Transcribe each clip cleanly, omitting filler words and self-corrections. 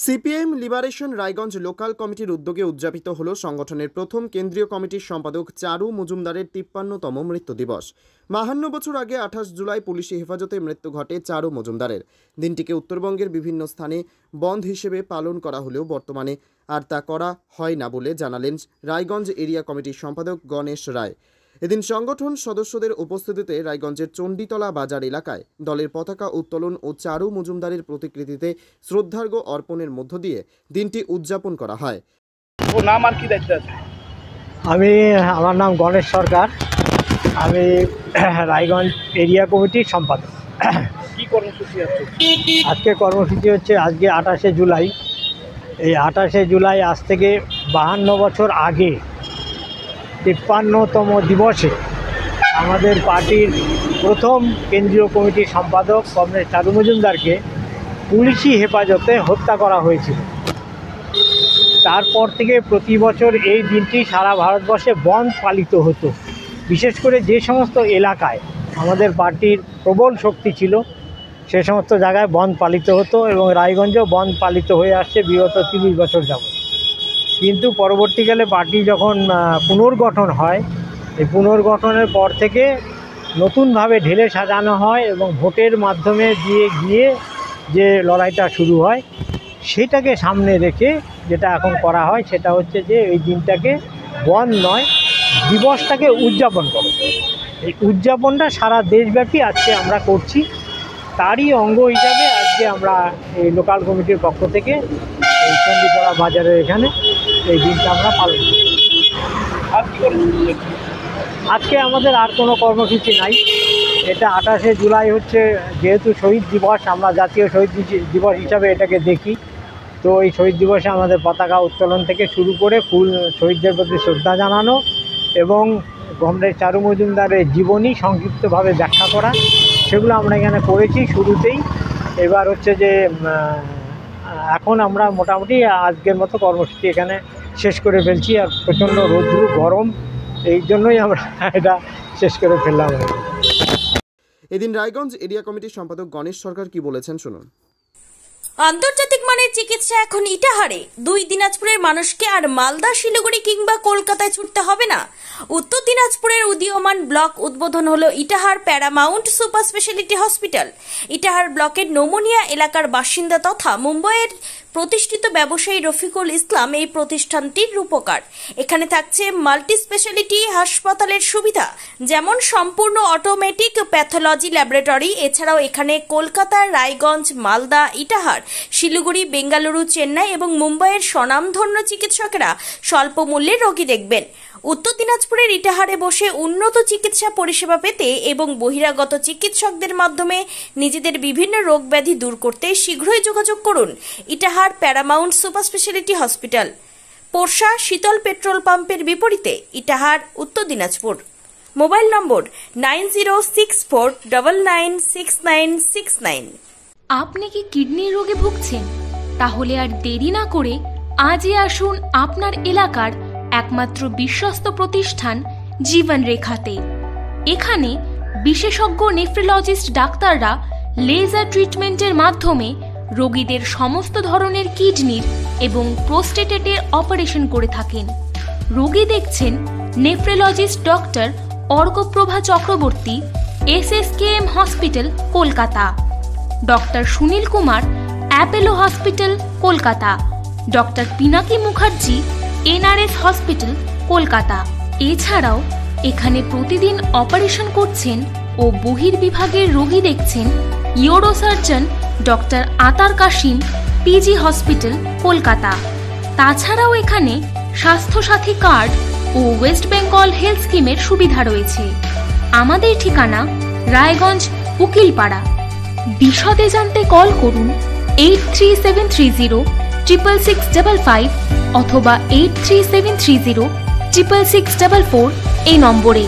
CPM liberation Raiganj local কমিটির উদ্যোগে উদযাপিত হল সংগঠনের প্রথম কেন্দ্রীয় কমিটির সম্পাদক চারু মজুমদারের ৫৩তম মৃত্যু দিবস। ৫২ বছর আগে ২৮ জুলাই পুলিশি হেফাজতে মৃত্যু ঘটে চারু মজুমদারের। দিনটিকে উত্তরবঙ্গের বিভিন্ন স্থানে বন্ধ হিসেবে পালন করা হলেও বর্তমানে আর তা করা হয় না বলে জানালেন রায়গঞ্জ এরিয়া কমিটির সম্পাদক গণেশ রায়। এদিন সংগঠন সদস্যদের উপস্থিতিতে রায়গঞ্জের চণ্ডীতলা বাজার এলাকায় দলের পতাকা উত্তোলন ও চারু মজুমদারের প্রতিকৃতিতে শ্রদ্ধার্ঘ্য অর্পণের মধ্য দিয়ে দিনটি উদযাপন করা হয়। আমার নাম গণেশ সরকার। আমি রায়গঞ্জ এরিয়া কমিটির সম্পাদক। কি কর্মসূচি আছে আজকে? কর্মসূচি হচ্ছে আজকে ২৮শে জুলাই। এই ২৮শে জুলাই আজ থেকে ৫২ বছর আগে ৫৩তম দিবসে আমাদের পার্টির প্রথম কেন্দ্রীয় কমিটির সম্পাদক কমরেড চারু মজুমদারকে পুলিশি হেফাজতে হত্যা করা হয়েছিল। তারপর থেকে প্রতি বছর এই দিনটি সারা ভারতবর্ষে বন্ধ পালিত হতো। বিশেষ করে যে সমস্ত এলাকায় আমাদের পার্টির প্রবল শক্তি ছিল সে সমস্ত জায়গায় বন্ধ পালিত হতো এবং রায়গঞ্জেও বন্ধ পালিত হয়ে আসছে বিগত ৩০ বছর যাবত। কিন্তু পরবর্তীকালে পার্টি যখন পুনর্গঠন হয়, এই পুনর্গঠনের পর থেকে নতুনভাবে ঢেলে সাজানো হয় এবং ভোটের মাধ্যমে গিয়ে যে লড়াইটা শুরু হয় সেটাকে সামনে রেখে যেটা এখন করা হয় সেটা হচ্ছে যে এই দিনটাকে বন্ধ নয়, দিবসটাকে উদযাপন করে। এই উদযাপনটা সারা দেশব্যাপী আজকে আমরা করছি। তারই অঙ্গ হিসাবে আজকে আমরা এই লোকাল কমিটির পক্ষ থেকে এই চণ্ডীতলা বাজারের এখানে এই দিনটা আমরা পালন করি। আজকে আমাদের আর কোনো কর্মসূচি নাই। এটা ২৮শে জুলাই হচ্ছে যেহেতু শহীদ দিবস, আমরা জাতীয় শহীদ দিবস হিসাবে এটাকে দেখি। তো এই শহীদ দিবসে আমাদের পতাকা উত্তোলন থেকে শুরু করে ফুল শহীদদের প্রতি শ্রদ্ধা জানানো এবং কমরেড চারু মজুমদারের জীবনী সংক্ষিপ্তভাবে ব্যাখ্যা করা, সেগুলো আমরা এখানে করেছি শুরুতেই। এবার হচ্ছে যে এখন আমরা মোটামুটি আজকের মতো কর্মসূচি এখানে শেষ করে ফেলছি। আর প্রচণ্ড রৌদ্র গরম, এই জন্যই আমরা এটা শেষ করে ফেললাম। এদিন রায়গঞ্জ এরিয়া কমিটির সম্পাদক গণেশ সরকার কি বলেছেন শুনুন। আন্তর্জাতিক মানের চিকিৎসা এখন ইটাহারে। ২ দিনাজপুরের মানুষকে আর মালদা, শিলিগুড়ি কিংবা কলকাতায় ছুটতে হবে না। উত্তর দিনাজপুরের উদীয়মান ব্লক উদ্বোধন হলো Itahar Paramount super speciality hospital. Itahar ব্লকের নোমনিয়া এলাকার বাসিন্দা তথা মুম্বাইয়ের প্রতিষ্ঠিত ব্যবসায়ী রফিকুল ইসলাম এই প্রতিষ্ঠানটির রূপকার। এখানে থাকছে মাল্টি স্পেশালিটি হাসপাতালের সুবিধা, যেমন সম্পূর্ণ অটোমেটিক প্যাথোলজি ল্যাবরেটরি। এছাড়াও এখানে কলকাতা, রায়গঞ্জ, মালদা, ইটাহার, শিলিগুড়ি, বেঙ্গালুরু, চেন্নাই এবং মুম্বাইয়ের স্বনামধন্য চিকিৎসকেরা স্বল্প মূল্যে রোগী দেখবেন। উত্তর দিনাজপুরের ইটাহারে বসে উন্নত চিকিৎসা পরিষেবা পেতে এবং বহিরাগত চিকিৎসকদের মাধ্যমে নিজেদের বিভিন্ন রোগ ব্যাধি দূর করতে শীঘ্রই যোগাযোগ করুন Itahar Paramount super speciality hospital, Porsha Sheetal petrol পাম্পের বিপরীতে, ইটাহার, উত্তর দিনাজপুর। মোবাইল নম্বর 9064996969। আপনি কি কিডনি রোগে ভুগছেন? তাহলে আর দেরি না করে আজই আসুন আপনার এলাকার একমাত্র বিশ্বস্ত প্রতিষ্ঠান জীবন রেখাতে। এখানে বিশেষজ্ঞ নেফ্রোলজিস্ট ডাক্তাররা লেজার ট্রিটমেন্টের মাধ্যমে রোগীদের সমস্ত ধরনের কিডনির এবং প্রোস্টেটের অপারেশন করে থাকেন। রোগী দেখছেন nephrologist doctor Arkaprava Chakraborty, SSKM hospital, Kolkata; doctor Sunil Kumar, Apollo hospital, Kolkata; doctor Pinaki Mukherjee, NRS hospital, Kolkata. এছাড়াও এখানে প্রতিদিন অপারেশন করছেন ও বহির্বিভাগের রোগী দেখছেন ইউরোসার্জন ডক্টর আতার কাশিম, PG হসপিটাল, কলকাতা। তাছাড়াও এখানে স্বাস্থ্যসাথী কার্ড ও ওয়েস্ট বেঙ্গল হেলথ স্কিমের সুবিধা রয়েছে। আমাদের ঠিকানা রায়গঞ্জ, উকিলপাড়া। বিশদে জানতে কল করুন 8373066655 অথবা 8373066644 এই নম্বরে।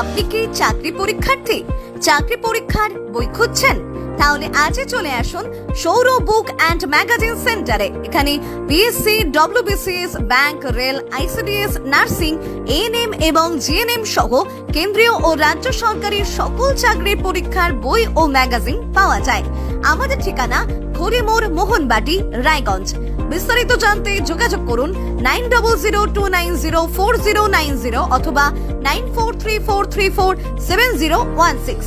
আপনি কি চাকরি পরীক্ষার্থী? চাকরি পরীক্ষার বই খুঁজছেন? তাহলে আজই চলে আসুন সৌর বুক অ্যান্ড ম্যাগাজিন সেন্টারে। এখানে BSc, WBCS, bank, rail, ICDS, nursing, ANM এবং জিএনএম সহ কেন্দ্রীয় ও রাজ্য সরকারের সকল চাকরির পরীক্ষার বই ও ম্যাগাজিন পাওয়া যায়। আমাদের ঠিকানা খড়িমোড়, মোহনবাটি, রায়গঞ্জ। বিস্তারিত জানতে যোগাযোগ করুন 9002904090 অথবা 9434347016।